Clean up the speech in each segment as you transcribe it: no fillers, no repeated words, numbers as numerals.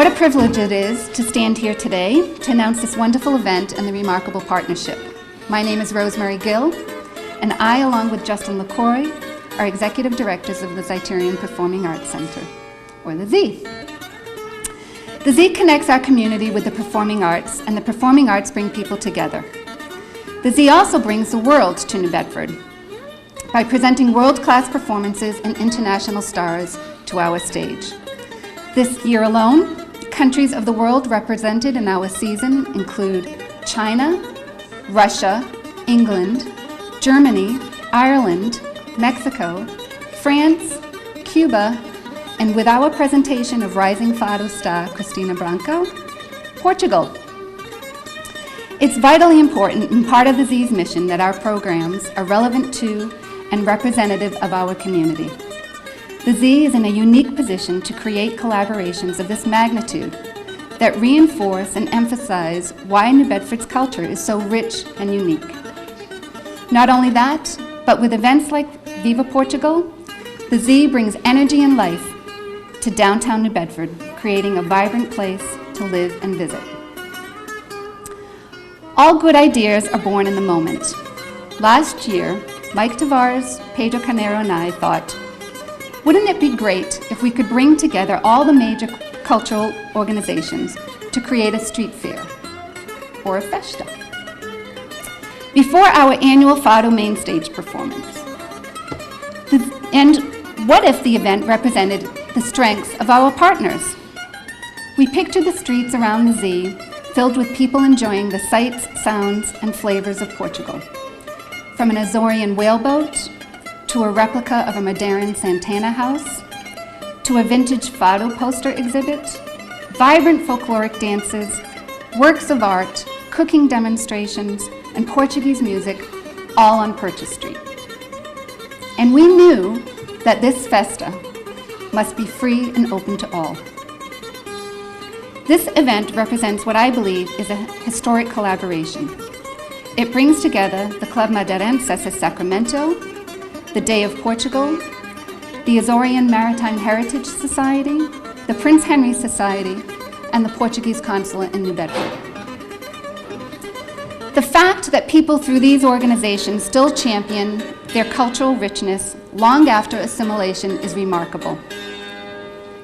What a privilege it is to stand here today to announce this wonderful event and the remarkable partnership. My name is Rosemary Gill, and I, along with Justin LaCroix, are Executive Directors of the Zeiterion Performing Arts Center, or the Z. The Z connects our community with the performing arts, and the performing arts bring people together. The Z also brings the world to New Bedford by presenting world-class performances and international stars to our stage. This year alone, countries of the world represented in our season include China, Russia, England, Germany, Ireland, Mexico, France, Cuba, and with our presentation of rising fado star Cristina Branco, Portugal. It's vitally important and part of the Z's mission that our programs are relevant to and representative of our community. The Z is in a unique position to create collaborations of this magnitude that reinforce and emphasize why New Bedford's culture is so rich and unique. Not only that, but with events like VIVA Portugal, the Z brings energy and life to downtown New Bedford, creating a vibrant place to live and visit. All good ideas are born in the moment. Last year, Mike Tavares, Pedro Canero, and I thought, wouldn't it be great if we could bring together all the major cultural organizations to create a street fair, or a festa, before our annual Fado main stage performance? And what if the event represented the strengths of our partners? We pictured the streets around the Z filled with people enjoying the sights, sounds, and flavors of Portugal. From an Azorian whaleboat, to a replica of a modern Santana house, to a vintage Fado poster exhibit, vibrant folkloric dances, works of art, cooking demonstrations, and Portuguese music, all on Purchase Street. And we knew that this festa must be free and open to all. This event represents what I believe is a historic collaboration. It brings together the Club Madeirenses de Sacramento, the Day of Portugal, the Azorian Maritime Heritage Society, the Prince Henry Society, and the Portuguese Consulate in New Bedford. The fact that people through these organizations still champion their cultural richness long after assimilation is remarkable.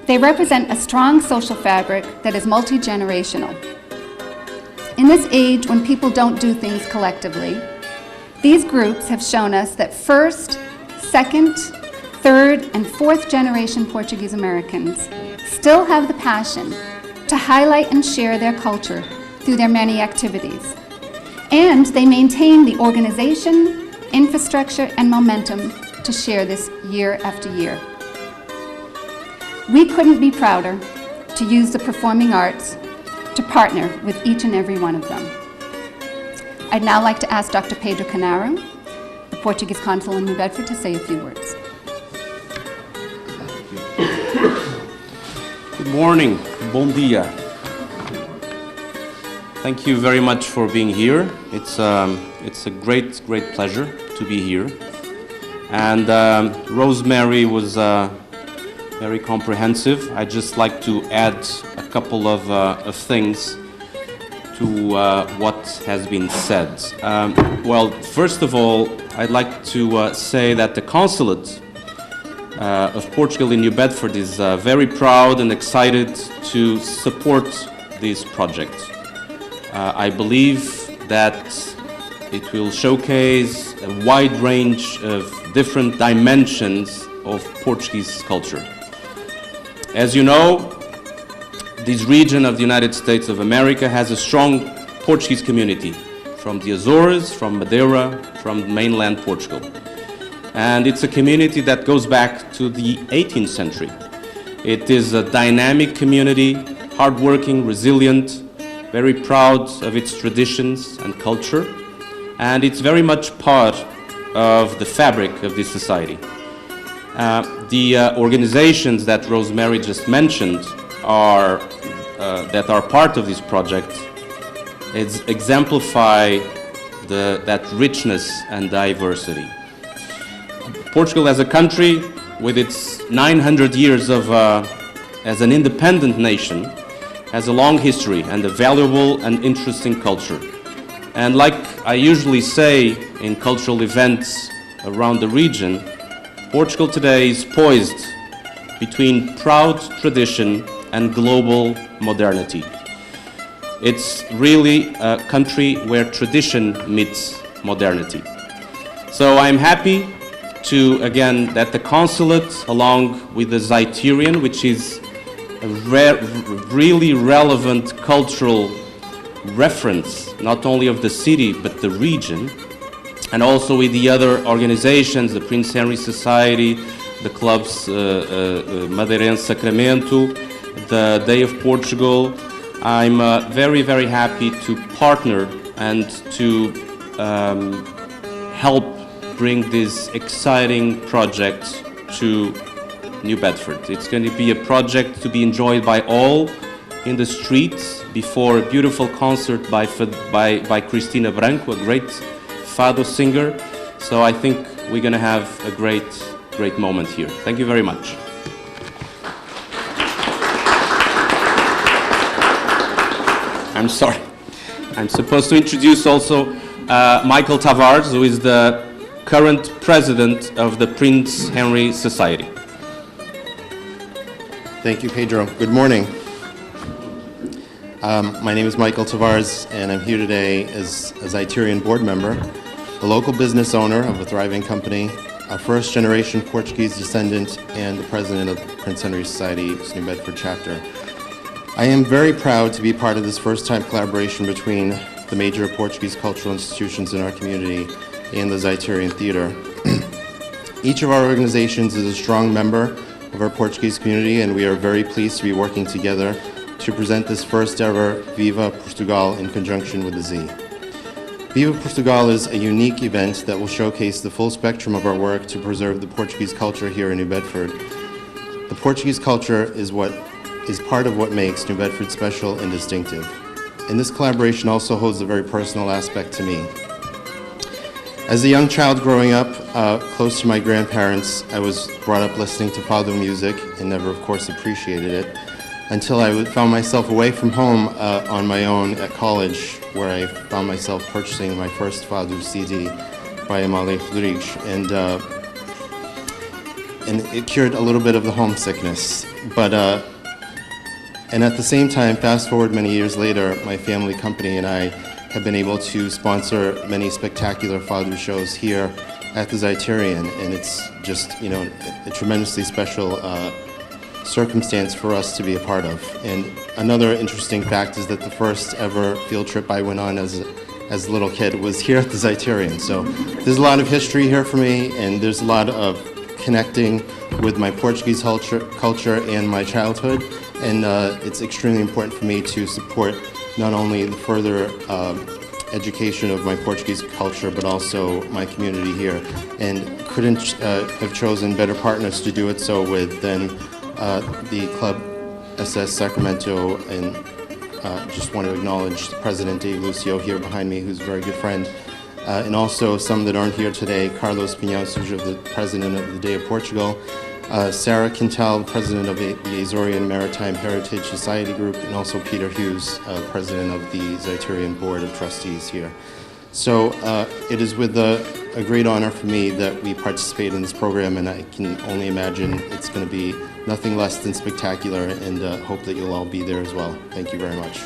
They represent a strong social fabric that is multi-generational. In this age when people don't do things collectively, these groups have shown us that first, second, third, and fourth generation Portuguese Americans still have the passion to highlight and share their culture through their many activities. And they maintain the organization, infrastructure, and momentum to share this year after year. We couldn't be prouder to use the performing arts to partner with each and every one of them. I'd now like to ask Dr. Pedro Canaro, the Portuguese Consul in New Bedford, to say a few words. Good morning, bom dia. Thank you very much for being here. It's a great pleasure to be here. And Rosemary was very comprehensive. I'd just like to add a couple of things to what has been said. Well, first of all, I'd like to say that the Consulate of Portugal in New Bedford is very proud and excited to support this project. I believe that it will showcase a wide range of different dimensions of Portuguese culture. As you know, this region of the United States of America has a strong Portuguese community from the Azores, from Madeira, from mainland Portugal. And it's a community that goes back to the 18th century. It is a dynamic community, hardworking, resilient, very proud of its traditions and culture, and it's very much part of the fabric of this society. The organizations that Rosemary just mentioned that are part of this project exemplify that richness and diversity. Portugal as a country, with its 900 years as an independent nation, has a long history and a valuable and interesting culture. And like I usually say in cultural events around the region, Portugal today is poised between proud tradition and global modernity. It's really a country where tradition meets modernity. So I'm happy to, again, that the consulate, along with the Zeiterion, which is a really relevant cultural reference, not only of the city, but the region, and also with the other organizations, the Prince Henry Society, the clubs Madeirense Sacramento, the Day of Portugal. I'm very, very happy to partner and to help bring this exciting project to New Bedford. It's going to be a project to be enjoyed by all in the streets before a beautiful concert by Cristina Branco, a great fado singer. So I think we're going to have a great moment here. Thank you very much. I'm sorry. I'm supposed to introduce also Michael Tavares, who is the current president of the Prince Henry Society. Thank you, Pedro. Good morning. My name is Michael Tavares, and I'm here today as a Zeiterion board member, a local business owner of a thriving company, a first-generation Portuguese descendant, and the president of Prince Henry Society's New Bedford chapter. I am very proud to be part of this first-time collaboration between the major Portuguese cultural institutions in our community and the Zeiterion Theater. Each of our organizations is a strong member of our Portuguese community, and we are very pleased to be working together to present this first ever VIVA Portugal in conjunction with the Z. VIVA Portugal is a unique event that will showcase the full spectrum of our work to preserve the Portuguese culture here in New Bedford. The Portuguese culture is part of what makes New Bedford special and distinctive. And this collaboration also holds a very personal aspect to me. As a young child growing up close to my grandparents, I was brought up listening to fado music and never, of course, appreciated it until I found myself away from home on my own at college, where I found myself purchasing my first fado CD by Amália Rodrigues, and it cured a little bit of the homesickness. And at the same time, fast forward many years later, my family company and I have been able to sponsor many spectacular fado shows here at the Zeiterion, and it's just, a tremendously special circumstance for us to be a part of. And another interesting fact is that the first ever field trip I went on as a little kid was here at the Zeiterion. So there's a lot of history here for me, and there's a lot of connecting with my Portuguese culture and my childhood, and it's extremely important for me to support not only the further education of my Portuguese culture, but also my community here. And couldn't have chosen better partners to do it so with than the Club SS Sacramento, and just want to acknowledge President Dave Lucio here behind me, who's a very good friend, and also some that aren't here today, Carlos Pinhas, who's the president of the Day of Portugal, Sarah Quintal, president of the Azorian Maritime Heritage Society Group, and also Peter Hughes, president of the Zeiterion Board of Trustees here. So it is with a great honor for me that we participate in this program, and I can only imagine it's going to be nothing less than spectacular, and hope that you'll all be there as well. Thank you very much.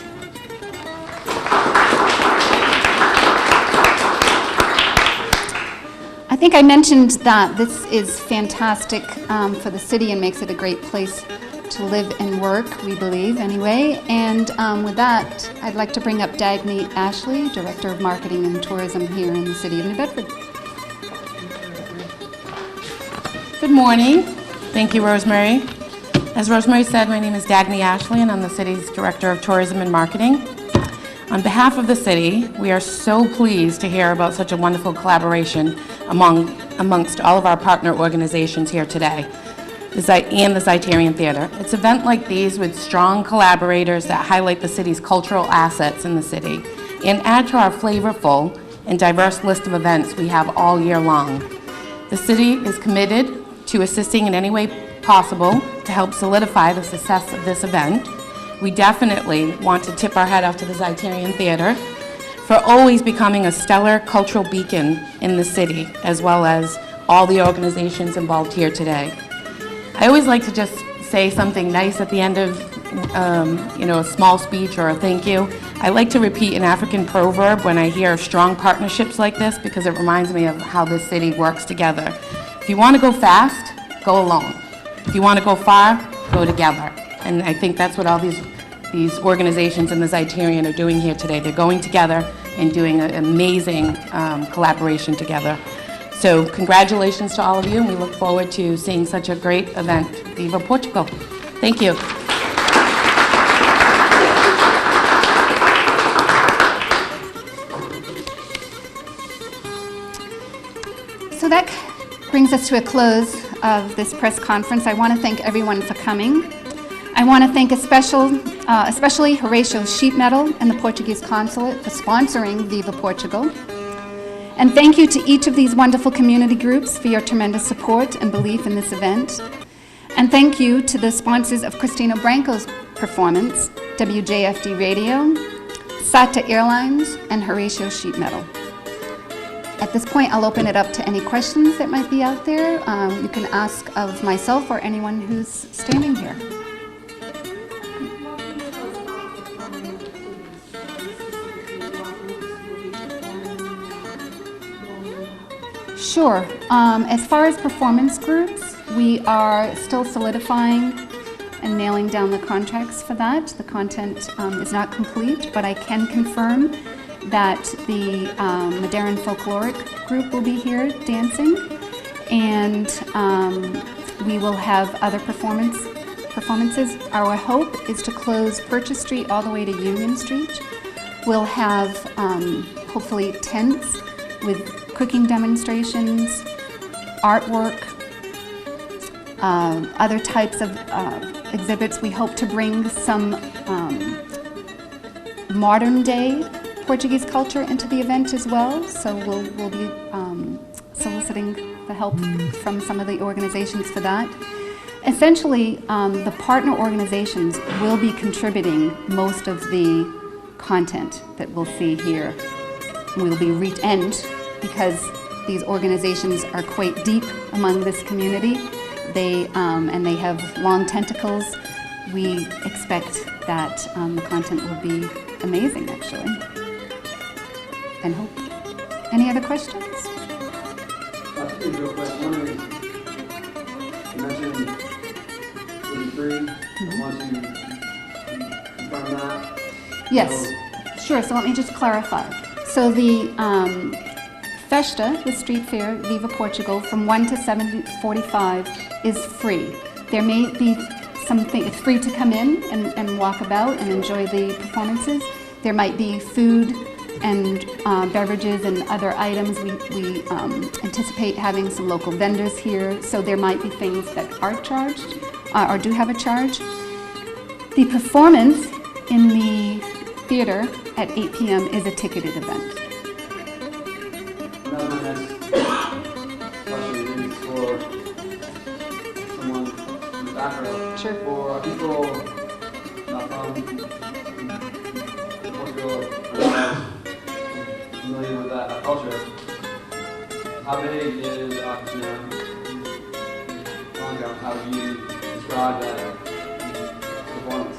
I think I mentioned that this is fantastic for the city and makes it a great place to live and work, we believe, anyway. And with that, I'd like to bring up Dagny Ashley, Director of Marketing and Tourism here in the city of New Bedford. Good morning. Thank you, Rosemary. As Rosemary said, my name is Dagny Ashley, and I'm the city's Director of Tourism and Marketing. On behalf of the city, we are so pleased to hear about such a wonderful collaboration amongst all of our partner organizations here today, and the Zeiterion Theater. It's events like these with strong collaborators that highlight the city's cultural assets in the city and add to our flavorful and diverse list of events we have all year long. The city is committed to assisting in any way possible to help solidify the success of this event. we definitely want to tip our hat off to the Zeiterion Theater for always becoming a stellar cultural beacon in the city, as well as all the organizations involved here today. I always like to just say something nice at the end of a small speech or a thank you. I like to repeat an African proverb when I hear of strong partnerships like this, because it reminds me of how this city works together. If you want to go fast, go alone. If you want to go far, go together. And I think that's what all these organizations in the Zeiterion are doing here today. They're going together and doing an amazing collaboration together. So congratulations to all of you, and we look forward to seeing such a great event. Viva Portugal. Thank you. So that brings us to a close of this press conference. I want to thank everyone for coming. I want to thank especially Horatio Sheet Metal and the Portuguese Consulate for sponsoring Viva Portugal. And thank you to each of these wonderful community groups for your tremendous support and belief in this event. And thank you to the sponsors of Cristina Branco's performance, WJFD Radio, SATA Airlines, and Horatio Sheet Metal. At this point, I'll open it up to any questions that might be out there. You can ask of myself or anyone who's standing here. Sure. As far as performance groups, we are still solidifying and nailing down the contracts for that. The content is not complete, but I can confirm that the Madeiran Folkloric group will be here dancing, and we will have other performances. Our hope is to close Purchase Street all the way to Union Street. We'll have hopefully tents with cooking demonstrations, artwork, other types of exhibits. We hope to bring some modern day Portuguese culture into the event as well. So we'll be soliciting the help from some of the organizations for that. Essentially, the partner organizations will be contributing most of the content that we'll see here. We'll be because these organizations are quite deep among this community. They have long tentacles. We expect that the content will be amazing, actually. And hope. Any other questions? Real quick, wondering, you mentioned gluten-free. I want to confirm that. Yes, sure. So let me just clarify. So the Festa, the street fair, Viva Portugal, from 1 to 7:45 is free. There may be something, it's free to come in and walk about and enjoy the performances. There might be food and beverages and other items. We anticipate having some local vendors here, so there might be things that are charged or do have a charge. The performance in the theater at 8 p.m. is a ticketed event. Now my next question is for someone in the back row. Sure. For people not from Portugal or not familiar with that culture, how big is Oxygen? How do you describe that performance?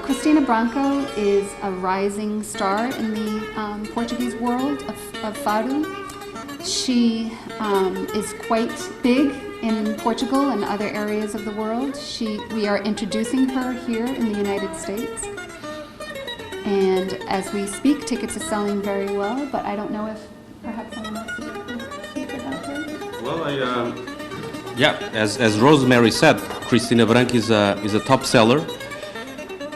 Cristina Branco is a rising star in the Portuguese world of fado. She is quite big in Portugal and other areas of the world. We are introducing her here in the United States. And as we speak, tickets are selling very well, but I don't know if perhaps someone else would like to speak about her. Well, as Rosemary said, Cristina Branco is a top seller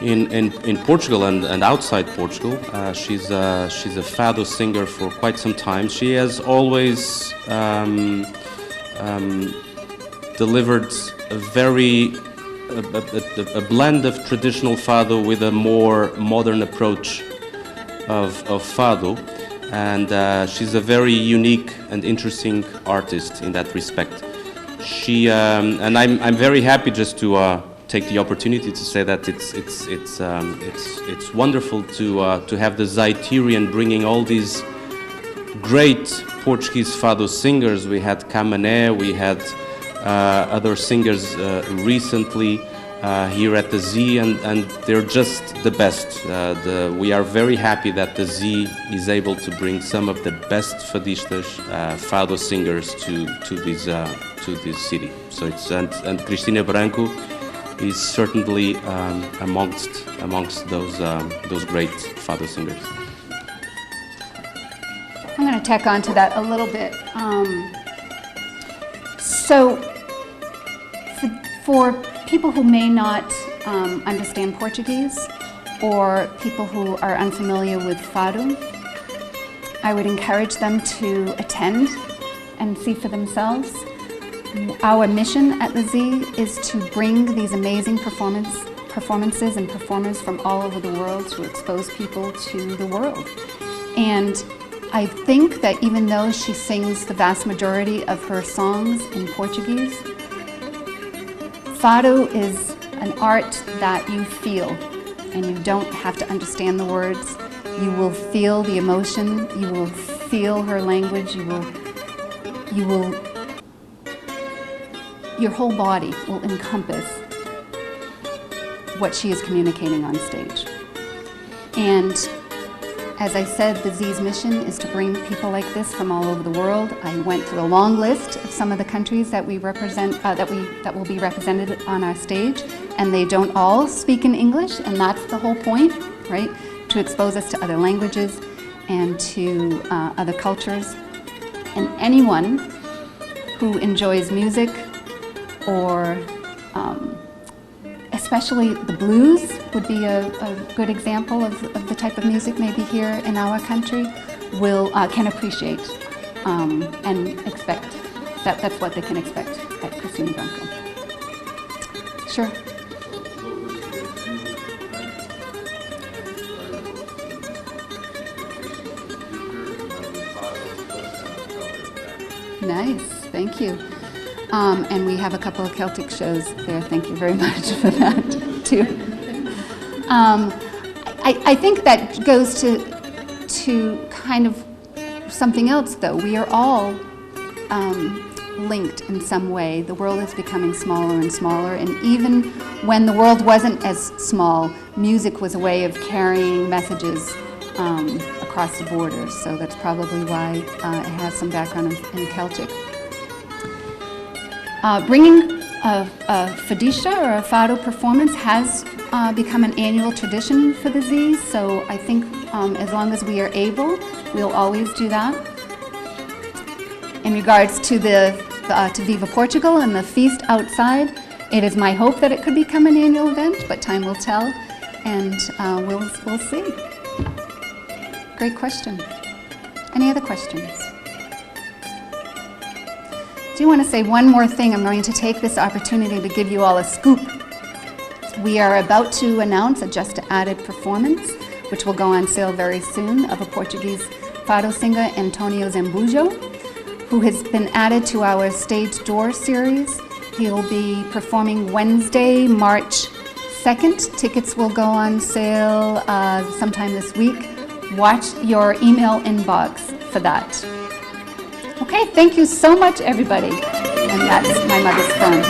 in Portugal and outside Portugal. She's a fado singer for quite some time. She has always delivered a blend of traditional fado with a more modern approach of fado, and she's a very unique and interesting artist in that respect. And I'm very happy just to take the opportunity to say that it's wonderful to have the Zeiterion bringing all these great Portuguese fado singers. We had Camané, we had other singers recently here at the Z, and they're just the best. We are very happy that the Z is able to bring some of the best fadistas, fado singers to this city. So it's and Cristina Branco is certainly amongst those great fado singers. I'm going to tack on to that a little bit. So for people who may not understand Portuguese, or people who are unfamiliar with fado, I would encourage them to attend and see for themselves. Our mission at the Z is to bring these amazing performances and performers from all over the world to expose people to the world. And I think that even though she sings the vast majority of her songs in Portuguese, fado is an art that you feel, and you don't have to understand the words. You will feel the emotion, you will feel her language, your whole body will encompass what she is communicating on stage. And as I said, the Z's mission is to bring people like this from all over the world. I went through a long list of some of the countries that we represent, that will be represented on our stage, and they don't all speak in English, and that's the whole point, right? To expose us to other languages and to other cultures. And anyone who enjoys music, or especially the blues would be a good example of the type of music maybe here in our country, can appreciate and expect. That's what they can expect at Cristina Branco. Sure. Nice, thank you. And we have a couple of Celtic shows there. Thank you very much for that, too. I think that goes to kind of something else, though. We are all linked in some way. The world is becoming smaller and smaller, and even when the world wasn't as small, music was a way of carrying messages across the borders. So that's probably why it has some background in Celtic. Bringing a fadista or a fado performance has become an annual tradition for the Z, so I think as long as we are able, we'll always do that. In regards to to VIVA Portugal and the feast outside, it is my hope that it could become an annual event, but time will tell, and we'll see. Great question. Any other questions? I do want to say one more thing. I'm going to take this opportunity to give you all a scoop. We are about to announce a just added performance, which will go on sale very soon, of a Portuguese fado singer, Antonio Zambujo, who has been added to our Stage Door series. He'll be performing Wednesday, March 2nd. Tickets will go on sale sometime this week. Watch your email inbox for that. Okay, thank you so much, everybody. And that's my mother's phone.